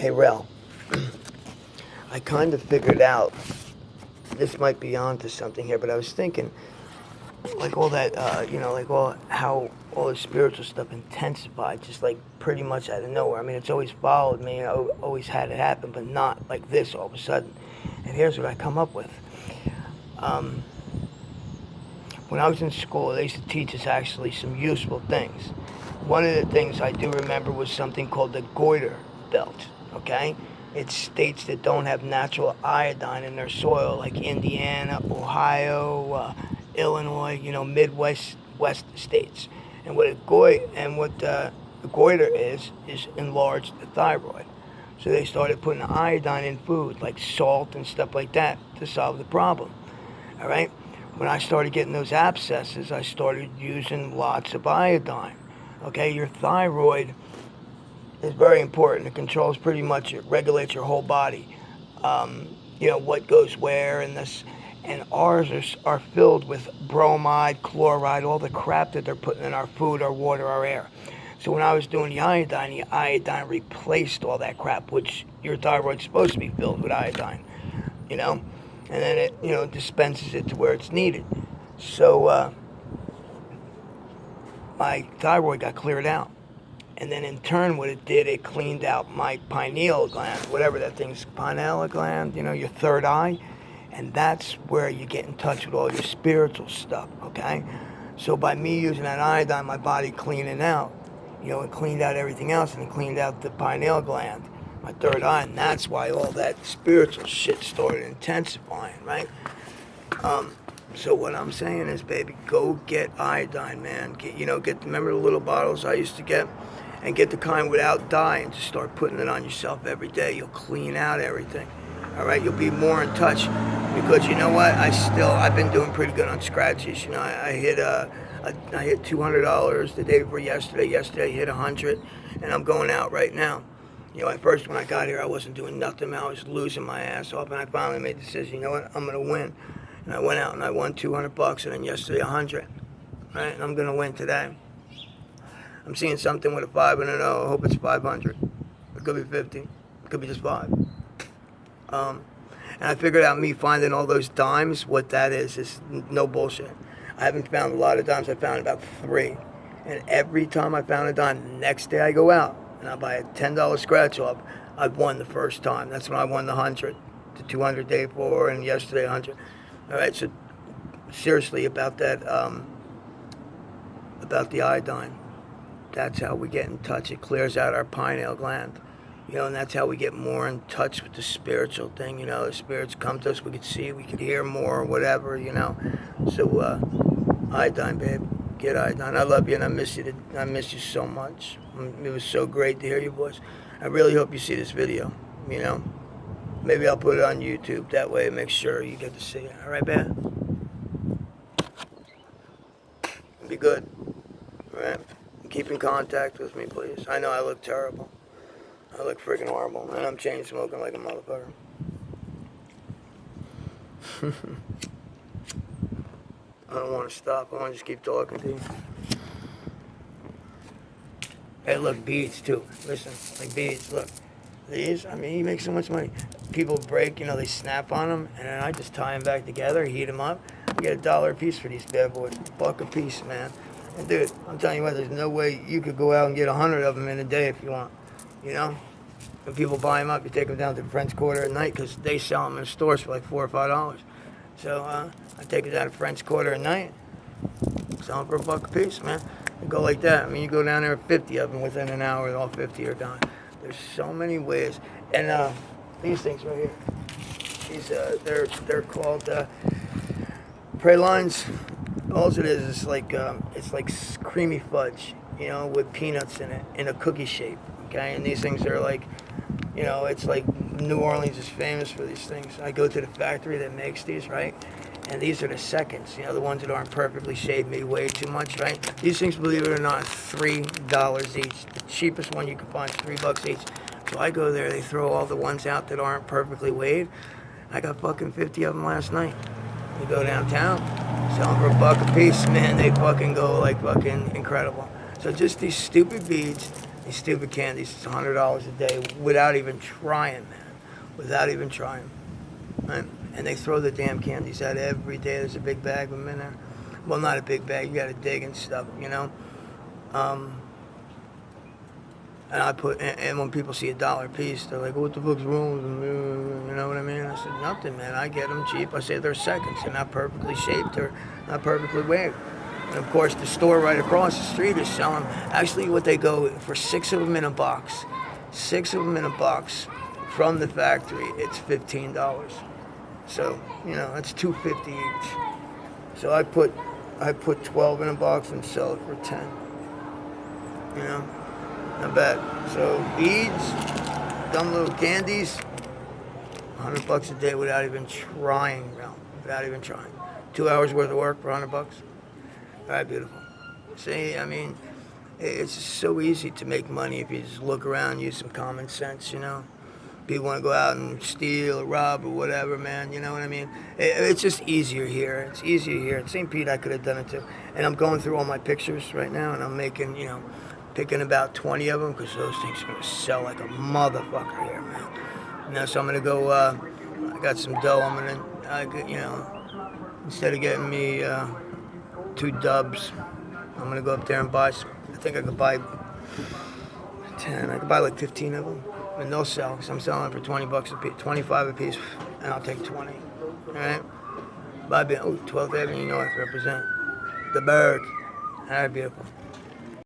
Hey, Rel, I kind of figured out this might be onto something here, but I was thinking, like all that, like all how all the spiritual stuff intensified, just like pretty much out of nowhere. I mean, it's always followed me, always had it happen, but not like this all of a sudden. And here's what I come up with. Um, when I was in school, they used to teach us actually some useful things. One of the things I do remember was something called the goiter belt, okay? It's states that don't have natural iodine in their soil, like Indiana, Ohio, Illinois, Midwest West states. And what the goiter is enlarged the thyroid. So they started putting iodine in food, like salt and stuff like that, to solve the problem. All right? When I started getting those abscesses, I started using lots of iodine. Okay, your thyroid is very important. It controls pretty much, it regulates your whole body. What goes where and this. And ours are filled with bromide, chloride, all the crap that they're putting in our food, our water, our air. So when I was doing the iodine replaced all that crap, which your thyroid's supposed to be filled with iodine, and then it, dispenses it to where it's needed. So my thyroid got cleared out. And then in turn, what it did, it cleaned out my pineal gland, whatever that thing's, pineal gland, your third eye. And that's where you get in touch with all your spiritual stuff, okay? So by me using that iodine, my body cleaning out, it cleaned out everything else, and it cleaned out the pineal gland, my third eye, and that's why all that spiritual shit started intensifying, right? So what I'm saying is, baby, go get iodine, man. Remember the little bottles I used to get? And get the kind without dye and just start putting it on yourself every day. You'll clean out everything. All right, you'll be more in touch, because you know what? I've been doing pretty good on scratches. I hit $200 the day before yesterday. Yesterday I hit 100, and I'm going out right now. At first when I got here, I wasn't doing nothing. I was losing my ass off, and I finally made the decision. You know what? I'm gonna win, and I went out and I won $200, and then yesterday 100. Right, and I'm gonna win today. I'm seeing something with a 5 and an O. I hope it's 500. It could be 50. It could be just 5. And I figured out me finding all those dimes, what that is no bullshit. I haven't found a lot of dimes. I found about 3. And every time I found a dime, the next day I go out and I buy a $10 scratch off, I've won the first time. That's when I won the 100, the 200 day before, and yesterday 100. All right, so seriously about that, about the iodine. That's how we get in touch. It clears out our pineal gland. And that's how we get more in touch with the spiritual thing. The spirits come to us, we could see, we could hear more, whatever, So, iodine, babe. Get iodine. I love you, and I miss you. I miss you so much. It was so great to hear your voice. I really hope you see this video, Maybe I'll put it on YouTube. That way, make sure you get to see it. All right, babe? Be good. All right? Keep in contact with me, please. I know I look terrible. I look freaking horrible, and I'm chain smoking like a motherfucker. I don't want to stop. I want to just keep talking to you. Hey, look, beads too. Listen, like beads, look. These, you make so much money. People break, they snap on them, and then I just tie them back together, heat them up. I get $1 a piece for these bad boys. $1 a piece, man. And dude, I'm telling you what, there's no way you could go out and get 100 of them in a day if you want. When people buy them up, you take them down to the French Quarter at night, because they sell them in stores for like $4 or $5. So I take it down to French Quarter at night, sell them for $1 a piece, man. And go like that. You go down there with 50 of them within an hour, all 50 are done. There's so many ways. And these things right here, these they're called pralines. All it is like it's like creamy fudge, with peanuts in it, in a cookie shape. Okay, and these things are like, it's like New Orleans is famous for these things. I go to the factory that makes these, right? And these are the seconds, the ones that aren't perfectly shaped, maybe way too much, right? These things, believe it or not, $3 each. The cheapest one you can find is $3 each. So I go there, they throw all the ones out that aren't perfectly weighed. I got fucking 50 of them last night. You go downtown, sell them for $1 a piece, man, they fucking go like fucking incredible. So just these stupid beads, These stupid candies, it's $100 a day without even trying, man. Without even trying. Right? And they throw the damn candies out every day. There's a big bag of them in there. Well, not a big bag. You got to dig and stuff, you know. And and when people see $1 a piece, they're like, "What the fuck's wrong with them?" You know what I mean? I said, "Nothing, man. I get them cheap." I say they're seconds. They're not perfectly shaped or not perfectly weighed. And of course, the store right across the street is selling. Actually, what they go for 6 of them in a box, 6 of them in a box from the factory. It's $15. So that's $2.50 each. So I put 12 in a box and sell it for 10. You know. Not bad. So beads, dumb little candies, $100 a day without even trying, bro. Without even trying. 2 hours worth of work for $100. All right, beautiful. See, I mean, it's just so easy to make money if you just look around, use some common sense, you know. People want to go out and steal or rob or whatever, man. You know what I mean? It's just easier here. It's easier here. At St. Pete, I could have done it too. And I'm going through all my pictures right now, and I'm making, picking about 20 of them because those things are going to sell like a motherfucker here, man. So I'm going to go, I got some dough. I'm going to, instead of getting me 2 dubs, I'm going to go up there and buy some. I think I could buy 10. I could buy like 15 of them. And they'll sell because I'm selling it for $20 a piece, 25 a piece, and I'll take 20. All right? Bye, 12th Avenue North, represent the Berg. All right, beautiful.